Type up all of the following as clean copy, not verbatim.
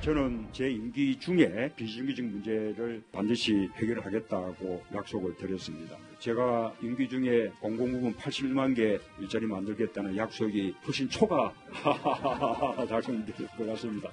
저는 제 임기 중에 비정규직 문제를 반드시 해결하겠다고 약속을 드렸습니다. 제가 임기 중에 공공부문 81만 개 일자리 만들겠다는 약속이 훨씬 초과 작성될 것 같습니다.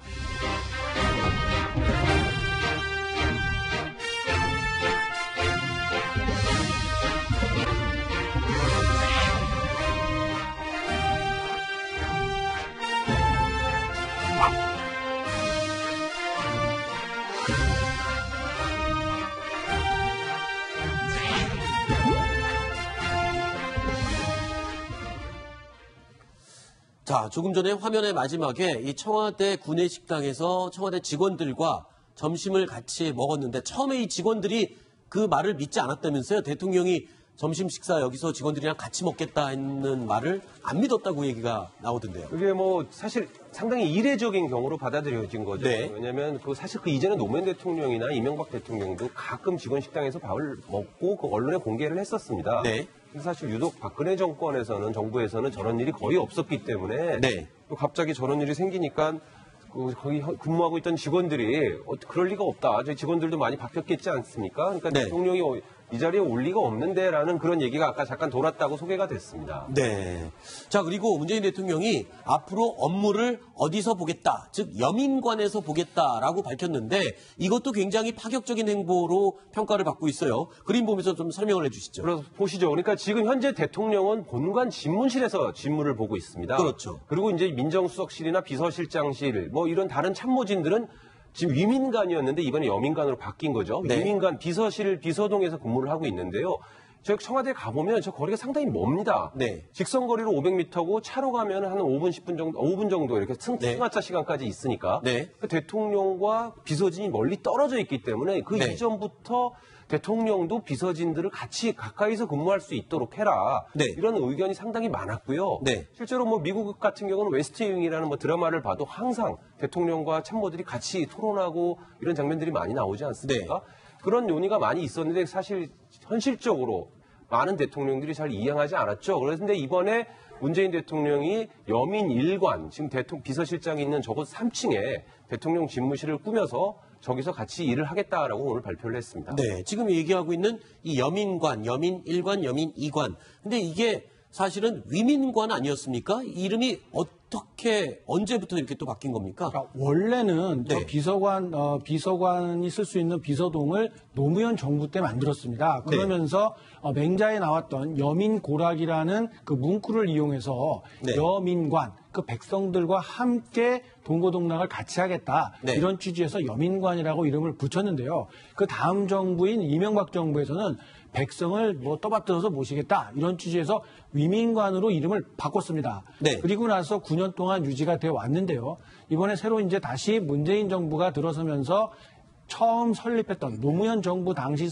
자, 조금 전에 화면의 마지막에 이 청와대 구내식당에서 청와대 직원들과 점심을 같이 먹었는데 처음에 이 직원들이 그 말을 믿지 않았다면서요. 대통령이 점심 식사 여기서 직원들이랑 같이 먹겠다 했는 말을 안 믿었다고 얘기가 나오던데요. 그게 뭐 사실 상당히 이례적인 경우로 받아들여진 거죠. 네. 왜냐하면 사실 그 이전에 노무현 대통령이나 이명박 대통령도 가끔 직원 식당에서 밥을 먹고 그 언론에 공개를 했었습니다. 네. 근데 사실 유독 박근혜 정권에서는 정부에서는 저런 일이 거의 없었기 때문에 네. 또 갑자기 저런 일이 생기니까 거기 근무하고 있던 직원들이 그럴 리가 없다. 저희 직원들도 많이 바뀌었겠지 않습니까? 그러니까 네. 대통령이 이 자리에 올 리가 없는데라는 그런 얘기가 아까 잠깐 돌았다고 소개가 됐습니다. 네. 자, 그리고 문재인 대통령이 앞으로 업무를 어디서 보겠다, 즉 여민관에서 보겠다라고 밝혔는데 이것도 굉장히 파격적인 행보로 평가를 받고 있어요. 그림 보면서 좀 설명을 해주시죠. 그래서 보시죠. 그러니까 지금 현재 대통령은 본관 집무실에서 직무를 보고 있습니다. 그렇죠. 그리고 이제 민정수석실이나 비서실장실 뭐 이런 다른 참모진들은 지금 위민관이었는데 이번에 여민관으로 바뀐 거죠. 네. 위민관 비서실 비서동에서 근무를 하고 있는데요. 저 청와대 가보면 저 거리가 상당히 멉니다. 네. 직선거리로 500m고 차로 가면 한 5분, 10분 정도, 5분 정도 이렇게 승하차 시간까지 있으니까 네. 그 대통령과 비서진이 멀리 떨어져 있기 때문에 그 네. 이전부터 대통령도 비서진들을 같이 가까이서 근무할 수 있도록 해라. 네. 이런 의견이 상당히 많았고요. 네. 실제로 뭐 미국 같은 경우는 웨스트윙이라는 뭐 드라마를 봐도 항상 대통령과 참모들이 같이 토론하고 이런 장면들이 많이 나오지 않습니까? 네. 그런 논의가 많이 있었는데 사실 현실적으로 많은 대통령들이 잘 이행하지 않았죠. 그런데 이번에 문재인 대통령이 여민 1관, 지금 비서실장이 있는 저곳 3층에 대통령 집무실을 꾸며서 저기서 같이 일을 하겠다라고 오늘 발표를 했습니다. 네, 지금 얘기하고 있는 이 여민관, 여민 1관, 여민 2관. 근데 이게 사실은 위민관 아니었습니까? 이름이 어떻게, 언제부터 이렇게 또 바뀐 겁니까? 원래는 네. 저 비서관이 쓸 수 있는 비서동을 노무현 정부 때 만들었습니다. 그러면서 맹자에 나왔던 여민고락이라는 그 문구를 이용해서 네. 여민관, 그 백성들과 함께 동고동락을 같이 하겠다. 네. 이런 취지에서 여민관이라고 이름을 붙였는데요. 그 다음 정부인 이명박 정부에서는 백성을 뭐 떠받들어서 모시겠다. 이런 취지에서 위민관으로 이름을 바꿨습니다. 네. 그리고 나서 9년 동안 유지가 되어 왔는데요. 이번에 새로 이제 다시 문재인 정부가 들어서면서 처음 설립했던 노무현 정부 당시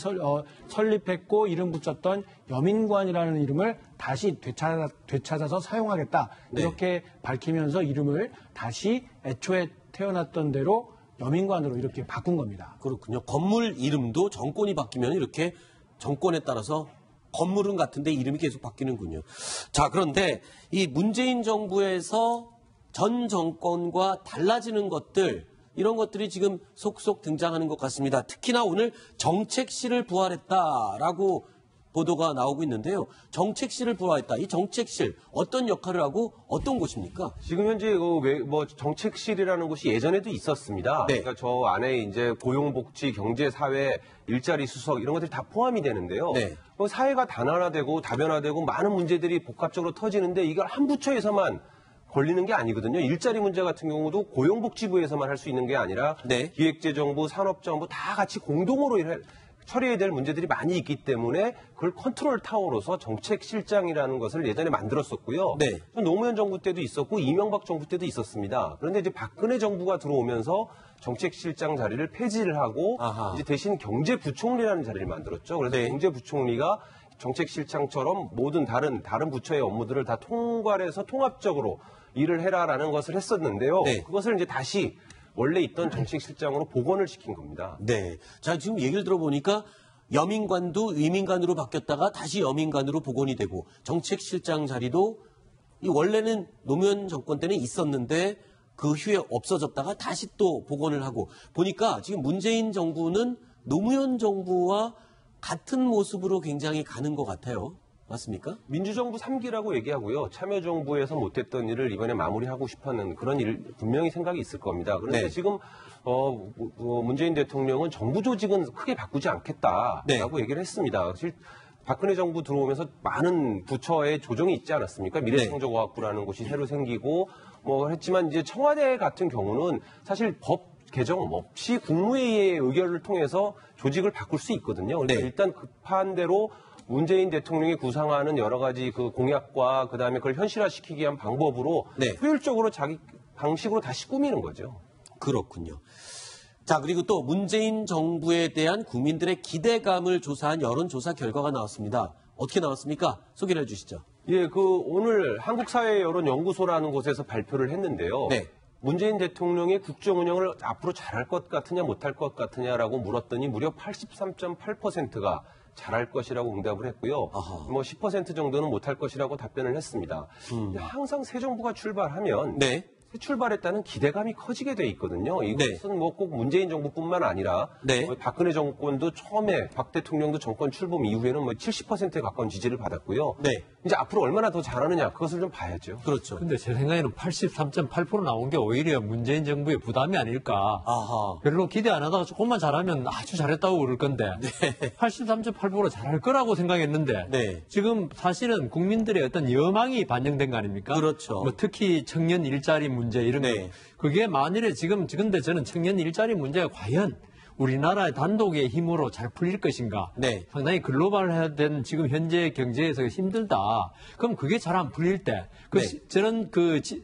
설립했고 이름 붙였던 여민관이라는 이름을 다시 되찾아서 사용하겠다. 네. 이렇게 밝히면서 이름을 다시 애초에 태어났던 대로 여민관으로 이렇게 바꾼 겁니다. 그렇군요. 건물 이름도 정권이 바뀌면 이렇게 정권에 따라서 건물은 같은데 이름이 계속 바뀌는군요. 자, 그런데 이 문재인 정부에서 전 정권과 달라지는 것들, 이런 것들이 지금 속속 등장하는 것 같습니다. 특히나 오늘 정책실을 부활했다라고 보도가 나오고 있는데요. 정책실을 부활했다. 이 정책실 어떤 역할을 하고 어떤 곳입니까? 지금 현재 뭐 정책실이라는 곳이 예전에도 있었습니다. 네. 그러니까 저 안에 이제 고용복지, 경제사회, 일자리 수석 이런 것들이 다 포함이 되는데요. 네. 뭐 사회가 단원화되고 다변화되고 많은 문제들이 복합적으로 터지는데 이걸 한 부처에서만 걸리는 게 아니거든요. 일자리 문제 같은 경우도 고용복지부에서만 할 수 있는 게 아니라 네. 기획재정부, 산업정부 다 같이 공동으로 처리해야 될 문제들이 많이 있기 때문에 그걸 컨트롤 타워로서 정책실장이라는 것을 예전에 만들었었고요. 네. 노무현 정부 때도 있었고 이명박 정부 때도 있었습니다. 그런데 이제 박근혜 정부가 들어오면서 정책실장 자리를 폐지를 하고 아하. 이제 대신 경제부총리라는 자리를 만들었죠. 그래서 네. 경제부총리가 정책실장처럼 모든 다른 부처의 업무들을 다 통괄해서 통합적으로 일을 해라라는 것을 했었는데요. 네. 그것을 이제 다시 원래 있던 정책실장으로 복원을 시킨 겁니다. 네. 자, 지금 얘기를 들어보니까 여민관도 위민관으로 바뀌었다가 다시 여민관으로 복원이 되고 정책실장 자리도 이 원래는 노무현 정권 때는 있었는데 그 후에 없어졌다가 다시 또 복원을 하고 보니까 지금 문재인 정부는 노무현 정부와 같은 모습으로 굉장히 가는 것 같아요. 맞습니까? 민주정부 3기라고 얘기하고요. 참여정부에서 못했던 일을 이번에 마무리하고 싶어하는 그런 일 분명히 생각이 있을 겁니다. 그런데 네. 지금 문재인 대통령은 정부 조직은 크게 바꾸지 않겠다라고 네. 얘기를 했습니다. 사실 박근혜 정부 들어오면서 많은 부처의 조정이 있지 않았습니까? 미래창조과학부라는 곳이 새로 생기고 했지만 이제 청와대 같은 경우는 사실 법 개정 없이 국무회의의 의결을 통해서 조직을 바꿀 수 있거든요. 그러니까 네. 일단 급한 대로 문재인 대통령이 구상하는 여러 가지 그 공약과 그다음에 그걸 현실화시키기 위한 방법으로 네. 효율적으로 자기 방식으로 다시 꾸미는 거죠. 그렇군요. 자, 그리고 또 문재인 정부에 대한 국민들의 기대감을 조사한 여론조사 결과가 나왔습니다. 어떻게 나왔습니까? 소개를 해주시죠. 예, 오늘 한국사회여론연구소라는 곳에서 발표를 했는데요. 네. 문재인 대통령의 국정 운영을 앞으로 잘할 것 같으냐 못할 것 같으냐라고 물었더니 무려 83.8%가 잘할 것이라고 응답을 했고요. 아하. 10% 정도는 못할 것이라고 답변을 했습니다. 항상 새 정부가 출발하면 네. 새 출발했다는 기대감이 커지게 돼 있거든요. 이것은 꼭 문재인 정부뿐만 아니라 네. 박근혜 정권도 처음에 박 대통령도 정권 출범 이후에는 70%에 가까운 지지를 받았고요. 네. 이제 앞으로 얼마나 더 잘하느냐 그것을 좀 봐야죠. 그렇죠. 근데 제 생각에는 83.8% 나온 게 오히려 문재인 정부의 부담이 아닐까. 아하. 별로 기대 안 하다가 조금만 잘하면 아주 잘했다고 그럴 건데 83.8% 잘할 거라고 생각했는데 네. 지금 사실은 국민들의 어떤 여망이 반영된 거 아닙니까? 그렇죠. 특히 청년 일자리 문제 이런 네. 거. 그게 만일에 지금 근데 저는 청년 일자리 문제가 과연 우리나라의 단독의 힘으로 잘 풀릴 것인가? 네. 상당히 글로벌화된 지금 현재 경제에서 힘들다. 그럼 그게 잘 안 풀릴 때, 네. 저는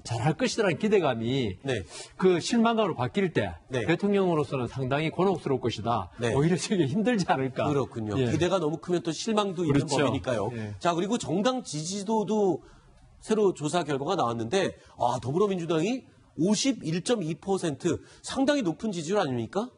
잘할 것이라는 기대감이 네. 그 실망감으로 바뀔 때 네. 대통령으로서는 상당히 곤혹스러울 것이다. 네. 오히려 저게 힘들지 않을까? 그렇군요. 예. 기대가 너무 크면 또 실망도 있는 그렇죠. 법이니까요. 예. 자, 그리고 정당 지지도도 새로 조사 결과가 나왔는데 더불어민주당이 51.2% 상당히 높은 지지율 아닙니까?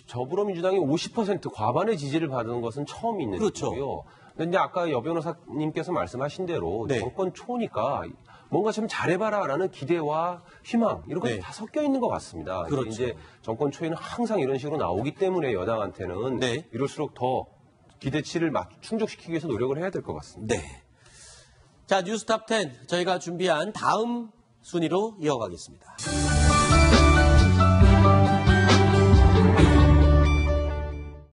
더불어민주당이 50% 과반의 지지를 받은 것은 처음 있는 그렇죠. 일이고요. 그런데 아까 여 변호사님께서 말씀하신 대로 네. 정권 초니까 뭔가 좀 잘해봐라라는 기대와 희망 이런 것이 네. 다 섞여 있는 것 같습니다. 그렇죠. 이제 정권 초에는 항상 이런 식으로 나오기 때문에 여당한테는 네. 이럴수록 더 기대치를 충족시키기 위해서 노력을 해야 될 것 같습니다. 네. 자, 뉴스탑 10 저희가 준비한 다음 순위로 이어가겠습니다.